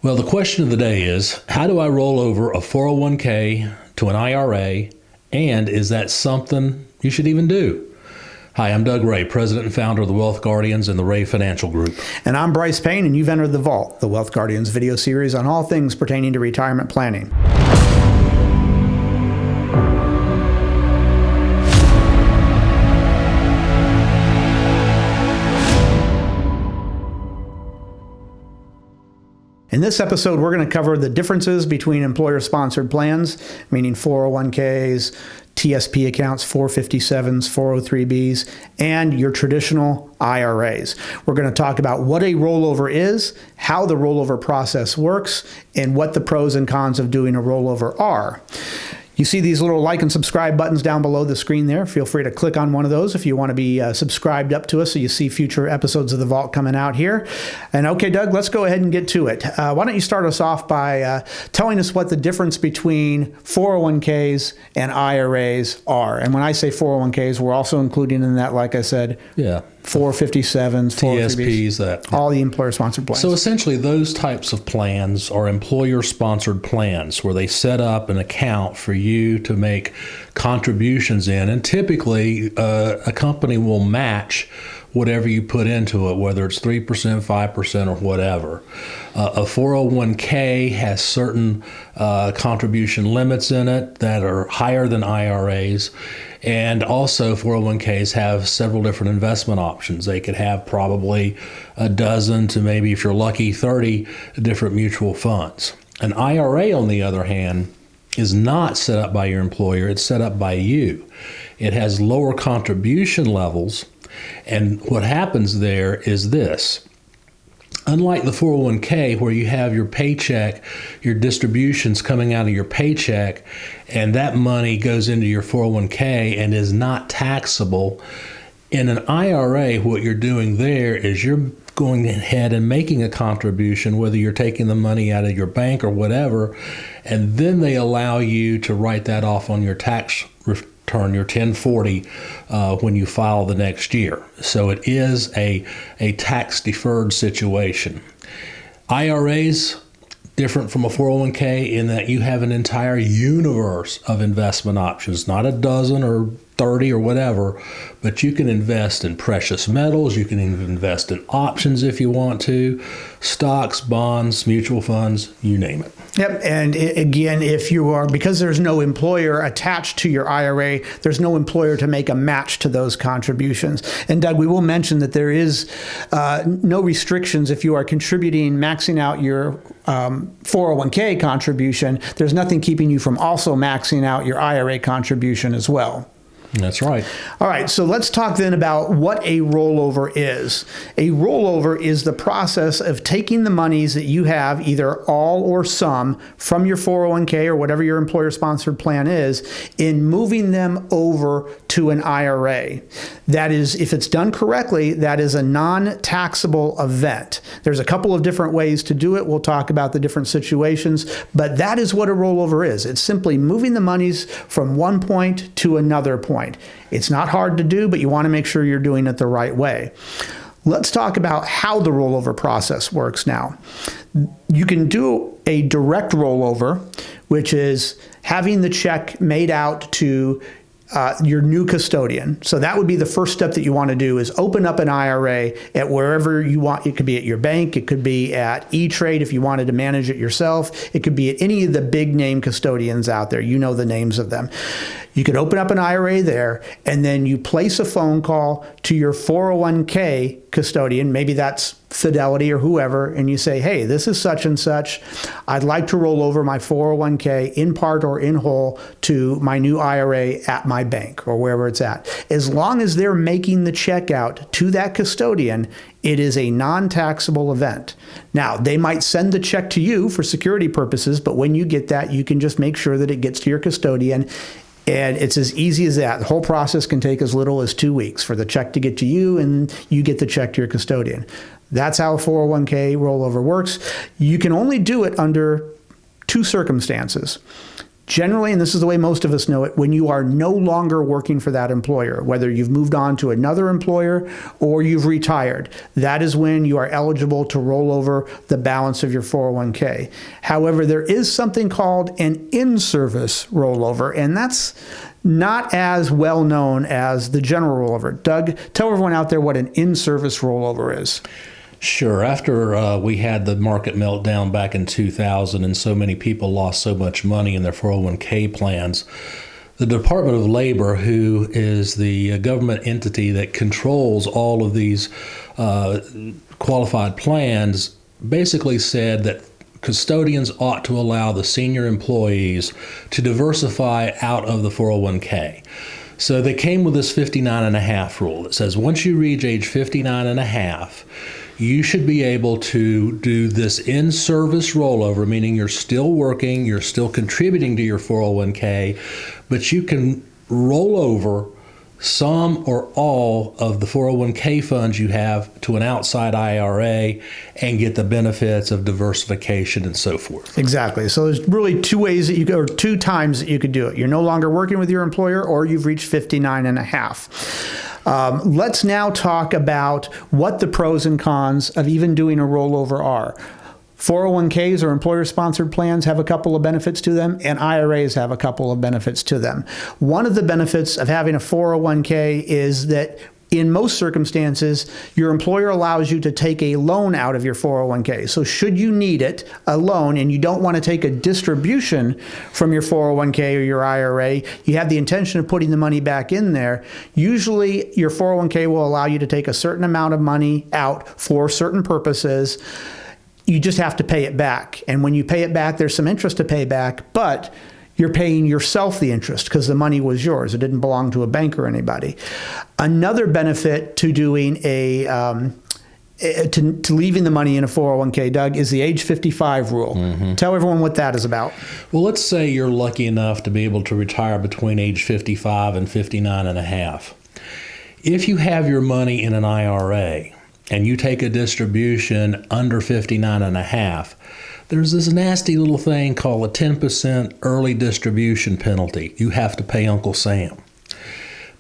Well, the question of the day is, how do I roll over a 401k to an IRA, and is that something you should even do? Hi, I'm Doug Ray, President and founder of the Wealth Guardians and the Ray Financial Group. And I'm Bryce Payne, and you've entered The Vault, the Wealth Guardians video series on all things pertaining to retirement planning. In this episode, we're going to cover the differences between employer-sponsored plans, meaning 401ks, TSP accounts, 457s, 403bs, and your traditional IRAs. We're going to talk about what a rollover is, how the rollover process works, and what the pros and cons of doing a rollover are. You see these little like and subscribe buttons down below the screen there. Feel free to click on one of those if you want to be subscribed up to us so you see future episodes of The Vault coming out here. And okay, Doug, let's go ahead and get to it. Why don't you start us off by telling us what the difference between 401ks and IRAs are? And when I say 401ks, we're also including in that, like I said, 457s, TSPs, all the employer-sponsored plans. So essentially, those types of plans are employer-sponsored plans where they set up an account for you to make contributions in, and typically a company will match whatever you put into it, whether it's 3%, 5%, or whatever. A 401k has certain contribution limits in it that are higher than IRAs. And also 401ks have several different investment options. They could have probably a dozen to maybe, if you're lucky, 30 different mutual funds. An IRA, on the other hand, is not set up by your employer. It's set up by you. It has lower contribution levels. And what happens there is this. Unlike the 401k, where you have your paycheck, your distributions coming out of your paycheck, and that money goes into your 401k and is not taxable, in an IRA, what you're doing there is you're going ahead and making a contribution, whether you're taking the money out of your bank or whatever, and then they allow you to write that off on your tax return, your 1040, when you file the next year. So it is a tax-deferred situation. IRAs, different from a 401k in that you have an entire universe of investment options, not a dozen or 30 or whatever, but you can invest in precious metals, you can even invest in options if you want to, stocks, bonds, mutual funds, you name it. Yep, and again, if you are, because there's no employer attached to your IRA, there's no employer to make a match to those contributions. And Doug, we will mention that there is no restrictions if you are contributing, maxing out your 401k contribution. There's nothing keeping you from also maxing out your IRA contribution as well. That's right. All right, so let's talk then about what a rollover is. A rollover is the process of taking the monies that you have, either all or some, from your 401k or whatever your employer-sponsored plan is, in moving them over to an IRA. That is, if it's done correctly, that is a non-taxable event. There's a couple of different ways to do it. We'll talk about the different situations, but that is what a rollover is. It's simply moving the monies from one point to another point. It's not hard to do, but you want to make sure you're doing it the right way. Let's talk about how the rollover process works now. You can do a direct rollover, which is having the check made out to your new custodian. So that would be the first step that you want to do, is open up an IRA at wherever you want. It could be at your bank. It could be at E-Trade if you wanted to manage it yourself. It could be at any of the big name custodians out there. You know the names of them. You could open up an IRA there, and then you place a phone call to your 401k custodian. Maybe that's Fidelity or whoever, and you say, hey, this is such and such. I'd like to roll over my 401k in part or in whole to my new IRA at my bank or wherever it's at. As long as they're making the check out to that custodian, it is a non-taxable event. Now, they might send the check to you for security purposes, but when you get that, you can just make sure that it gets to your custodian. And it's as easy as that. The whole process can take as little as 2 weeks for the check to get to you, and you get the check to your custodian. That's how a 401k rollover works. You can only do it under two circumstances. Generally, and this is the way most of us know it, when you are no longer working for that employer, whether you've moved on to another employer or you've retired, that is when you are eligible to roll over the balance of your 401k. However, there is something called an in-service rollover, and that's not as well known as the general rollover. Doug, tell everyone out there what an in-service rollover is. Sure. After we had the market meltdown back in 2000 and so many people lost so much money in their 401k plans, the Department of Labor, who is the government entity that controls all of these qualified plans, basically said that custodians ought to allow the senior employees to diversify out of the 401k. So they came with this 59 and a half rule that says once you reach age 59 and a half, you should be able to do this in-service rollover, meaning you're still working, you're still contributing to your 401k, but you can roll over some or all of the 401k funds you have to an outside IRA and get the benefits of diversification and so forth. Exactly. So there's really two ways that you could, or two times that you could do it. You're no longer working with your employer, or you've reached 59 and a half. Let's now talk about what the pros and cons of even doing a rollover are. 401ks or employer-sponsored plans have a couple of benefits to them, and IRAs have a couple of benefits to them. One of the benefits of having a 401k is that in most circumstances, your employer allows you to take a loan out of your 401k. So should you need it, a loan, and you don't want to take a distribution from your 401k or your IRA, you have the intention of putting the money back in there, usually your 401k will allow you to take a certain amount of money out for certain purposes. You just have to pay it back. And when you pay it back, there's some interest to pay back, but you're paying yourself the interest because the money was yours. It didn't belong to a bank or anybody. Another benefit to doing to leaving the money in a 401k, Doug, is the age 55 rule. Mm-hmm. Tell everyone what that is about. Well, let's say you're lucky enough to be able to retire between age 55 and 59 and a half. If you have your money in an IRA and you take a distribution under 59 and a half, there's this nasty little thing called a 10% early distribution penalty you have to pay Uncle Sam.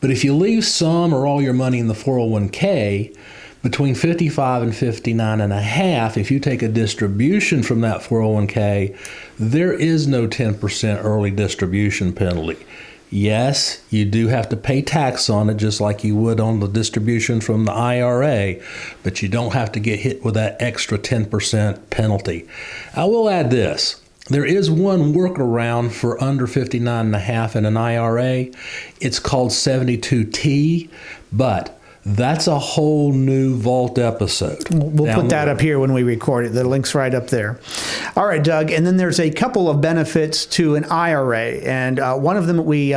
But if you leave some or all your money in the 401k, between 55 and 59 and a half, if you take a distribution from that 401k, there is no 10% early distribution penalty. Yes, you do have to pay tax on it just like you would on the distribution from the IRA, but you don't have to get hit with that extra 10% penalty. I will add this. There is one workaround for under 59 and a half in an IRA. It's called 72T, but that's a whole new Vault episode. We'll put that up here when we record it. The link's right up there. All right, Doug. And then there's a couple of benefits to an IRA. And one of them we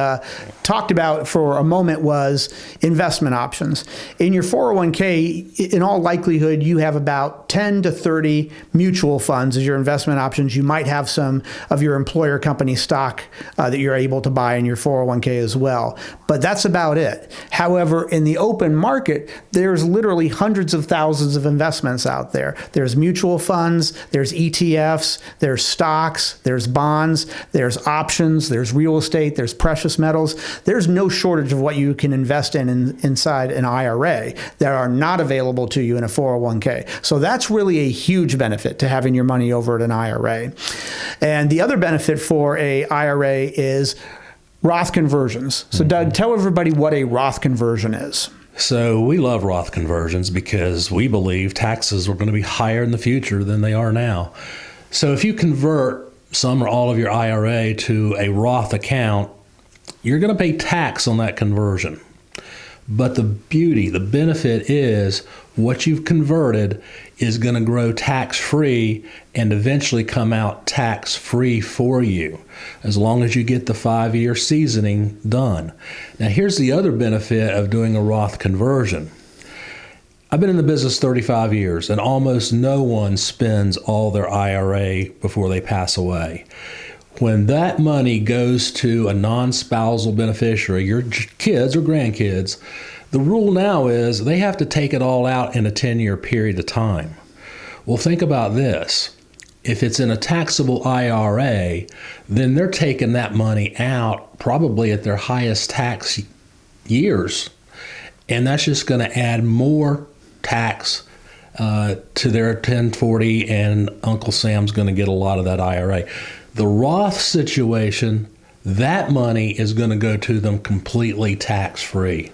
talked about for a moment was investment options. In your 401k, in all likelihood, you have about 10 to 30 mutual funds as your investment options. You might have some of your employer company stock that you're able to buy in your 401k as well. But that's about it. However, in the open market, there's literally hundreds of thousands of investments out there. There's mutual funds, there's ETFs, there's stocks, there's bonds, there's options, there's real estate, there's precious metals. There's no shortage of what you can invest inside an IRA that are not available to you in a 401k. So that's really a huge benefit to having your money over at an IRA. And the other benefit for a IRA is Roth conversions. So Doug, tell everybody what a Roth conversion is. So we love Roth conversions because we believe taxes are going to be higher in the future than they are now. So if you convert some or all of your IRA to a Roth account, you're going to pay tax on that conversion. But the benefit is what you've converted is going to grow tax-free and eventually come out tax-free for you, as long as you get the 5-year seasoning done. Now, here's the other benefit of doing a Roth conversion. I've been in the business 35 years, and almost no one spends all their IRA before they pass away. When that money goes to a non-spousal beneficiary, your kids or grandkids, the rule now is they have to take it all out in a 10-year period of time. Well, think about this. If it's in a taxable IRA, then they're taking that money out probably at their highest tax years. And that's just going to add more tax to their 1040, and Uncle Sam's going to get a lot of that IRA. The Roth situation, that money is going to go to them completely tax-free.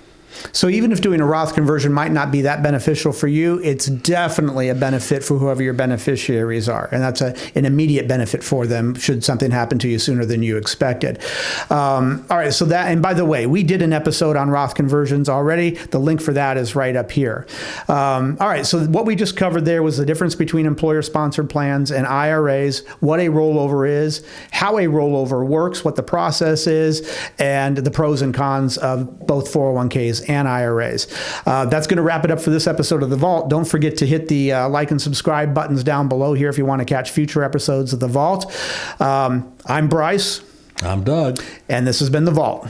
So even if doing a Roth conversion might not be that beneficial for you, it's definitely a benefit for whoever your beneficiaries are. And that's an immediate benefit for them should something happen to you sooner than you expected. All right, so that, and by the way, we did an episode on Roth conversions already. The link for that is right up here. All right, so what we just covered there was the difference between employer-sponsored plans and IRAs, what a rollover is, how a rollover works, what the process is, and the pros and cons of both 401ks and IRAs. That's going to wrap it up for this episode of The Vault. Don't forget to hit the like and subscribe buttons down below here if you want to catch future episodes of The Vault. I'm Bryce. I'm Doug. And this has been The Vault.